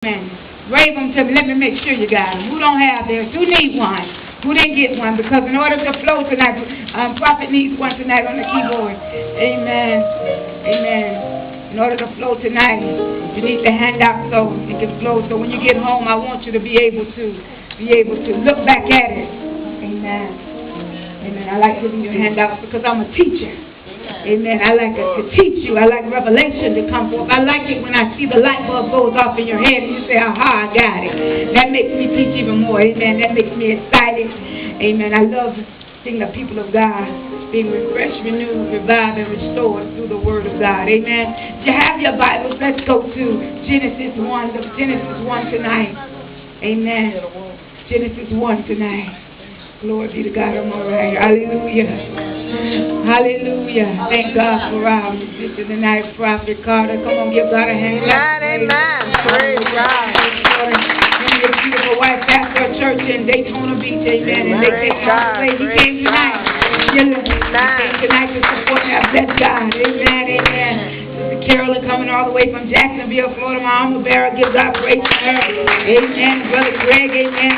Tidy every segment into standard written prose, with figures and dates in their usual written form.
Amen. Wave them to me. Let me make sure you got them. Who don't have theirs? Who need one? Who didn't get one? Because in order to flow tonight, Prophet needs one tonight on the keyboard. Amen. Amen. In order to flow tonight, you need to hand out so it can flow. So when you get home, I want you to be able to look back at it. Amen. Amen. I like giving you handouts because I'm a teacher. Amen. I like to teach you. I like revelation to come forth. I like it when I see the light bulb goes off in your head and you say, aha, I got it. That makes me teach even more. Amen. That makes me excited. Amen. I love seeing the people of God being refreshed, renewed, revived, and restored through the Word of God. Amen. If you have your Bibles, let's go to Genesis 1. Genesis 1 tonight. Amen. Genesis 1 tonight. Glory be to God. I'm all right. Hallelujah. Hallelujah. Thank God for our sister tonight, Prophet Carter. Come on, give God a hand. Amen. Praise God. Your beautiful wife pastor a church in Daytona Beach. Amen. And they came all the way. He came tonight. He came tonight to support that. Bless God. Amen. Amen. Carolyn coming all the way from Jacksonville, Florida, my armor bearer. Give God praise for her. Amen. Brother Greg, amen.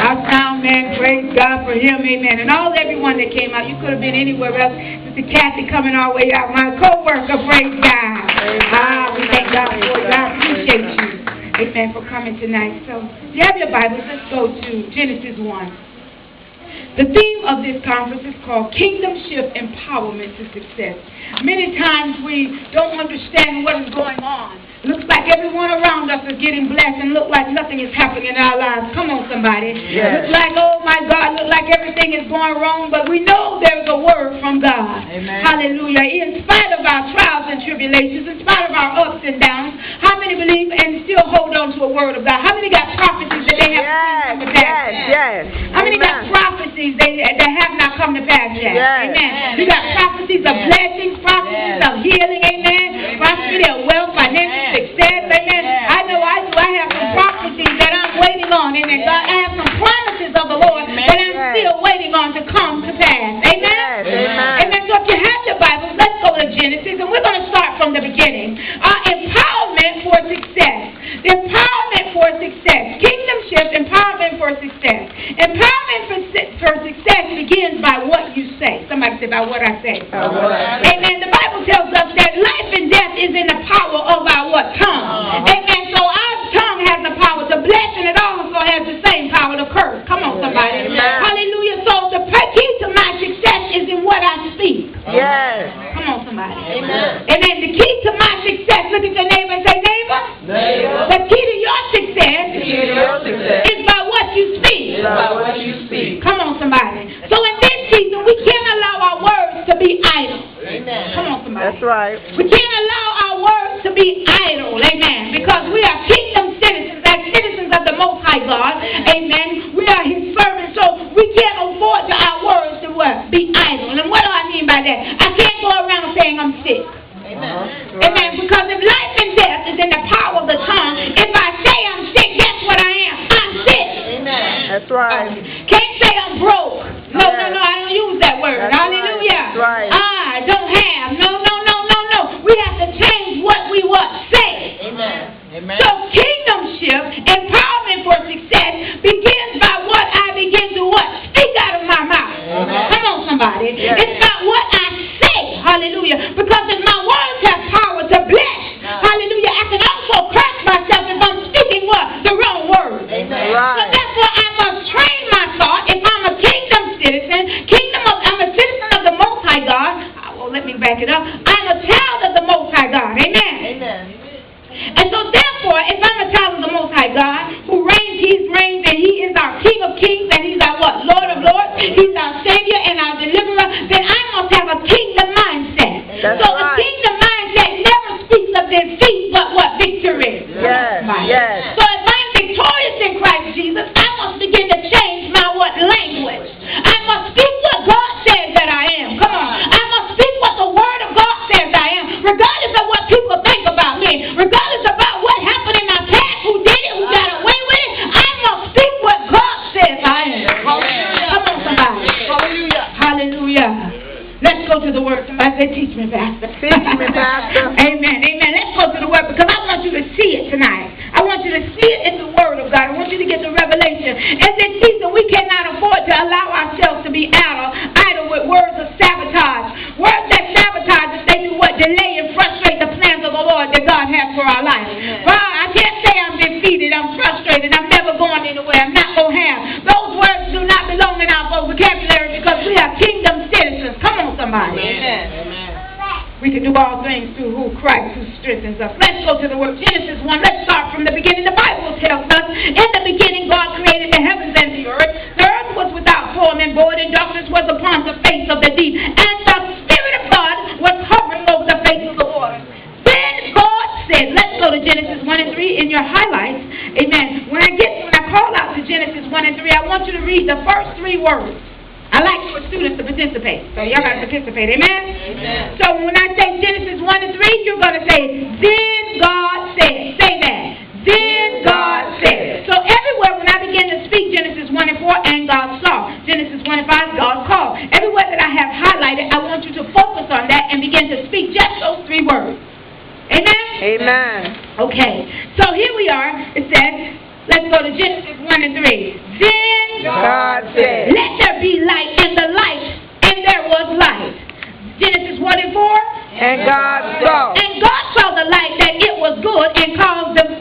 Our sound man, praise God for him, amen. And everyone that came out, you could have been anywhere else. Sister Kathy coming our way out. My co-worker, praise God. We thank God for it. God appreciate you. Amen, for coming tonight. So, if you have your Bibles, let's go to Genesis 1. The theme of this conference is called Kingdom Shift Empowerment to Success. Many times we don't understand what is going on. Looks like everyone around us is getting blessed and look like nothing is happening in our lives. Come on, somebody. Yes. Looks like, oh my God, look like everything is going wrong, but we know there's a word from God. Amen. Hallelujah. In spite of our trials and tribulations, in spite of our ups and downs, how many believe and still hold on to a word of God? How many got prophecies that they have seen come to pass? Yes. How many got prophecies that have not come to pass yet? Yes. Amen. You got prophecies of blessings, prophecies of healing, amen. Prophecy of wealth, financial success, amen. I know I do. I have some prophecies that I'm waiting on, amen. God, I have some promises of the Lord that I'm still waiting on to come to pass. Amen. Amen. So if you have your Bibles, let's go to Genesis, and we're going to start from the beginning. Empowerment for success. The empowerment for success. Kingdom shift, empowerment for success. Empowerment for success begins by what you say. Somebody say, by what I say. Amen. The Bible tells us that life and death is in the power of our what? Tongue. Amen. So our tongue has the power to bless, and it also has the same power to curse. Come on, somebody. Hallelujah. So the key to my success is in what I speak. Yes. Come on, somebody. Amen. Amen. The key to my success, look at your neighbor and say, neighbor. The key to your success is by what you speak. Come on, somebody. So in this season, we can't allow our words to be idle. Amen. Come on, somebody. That's right. We can't allow our words to be idle. Amen. Because we are kingdom citizens, as citizens of the Most High God. Amen. We are His servants, so we can't afford to our words to what? Be idle. And what do I mean by that? I can't go around saying I'm sick. Amen. Because if life and death is in the power of the tongue, if I say I'm sick, guess what I am? I'm sick. Amen. That's right. Can't say I'm broke. No, I don't use that word. That's hallelujah. Right. I don't have. No. We have to change what we say. Amen. So kingdom shift, empowerment for success begins by what I begin to what? Speak out of my mouth. Come on, somebody. Yes. It's not what I say. Hallelujah. Because if my words have power to bless, hallelujah, I can also crush myself if I'm speaking what? The wrong word. Amen. So therefore I must train my thought. If I'm a kingdom citizen, I'm a citizen of the Most High God. Well, let me back it up. I'm a child of the Most High God. Amen. And so therefore, if I'm a child of the Most High God, who reigns, and He is our King of Kings, and He's our what? Lord of Lords, He's our Savior and our Deliverer, then I must have a kingdom mindset. That's so right. a kingdom mindset never speaks of defeat, but what? Victory. Yes. So if I'm victorious in Christ Jesus, I must begin to change my what? Language. I must speak what God says that I am. Come on. I must speak what the Word of God says I am, regardless of what people think about me, regardless about what happened in my past, who did it, who got away with it. I must speak what God says I am. Come on, somebody. Hallelujah. Let's go to the Word. Somebody say, teach me, Pastor. Teach me, Pastor. Amen. Let's go to the Word because I want you to see it tonight. I want you to see see it in the Word of God. I want you to get the revelation. In this season, we cannot afford to allow ourselves to be idle with words of sabotage. Words that sabotage us, they do what? Delay and frustrate the plans of the Lord that God has for our life. God, I can't say I'm defeated, I'm frustrated, I'm never going anywhere, I'm not going to have. Those words do not belong in our vocabulary because we are kingdom citizens. Come on, somebody. Amen. We can do all things through who Christ who strengthens us. Let's go to the word Genesis 1. Let's start from the beginning. The Bible tells us, in the beginning God created the heavens and the earth. The earth was without form and void, and darkness was upon the face of the deep. And the Spirit of God was hovering over the face of the waters. Then God said, let's go to Genesis 1 and 3 in your highlights. Amen. When I call out to Genesis 1 and 3, I want you to read the first 3 words. I like for students to participate. So y'all got to participate. Amen? Amen. So when I say Genesis 1 and 3, you're going to say, then God said. Say that. Then God said. So everywhere when I begin to speak Genesis 1 and 4, and God saw. Genesis 1 and 5, God called. Everywhere that I have highlighted, I want you to focus on that and begin to speak just those 3 words. Amen? Amen. Okay. So here we are. It says, let's go to Genesis 1 and 3. Then God said, let there be light, and the light, and there was light. Genesis 1 and 4. and God saw. And God saw the light that it was good, and called the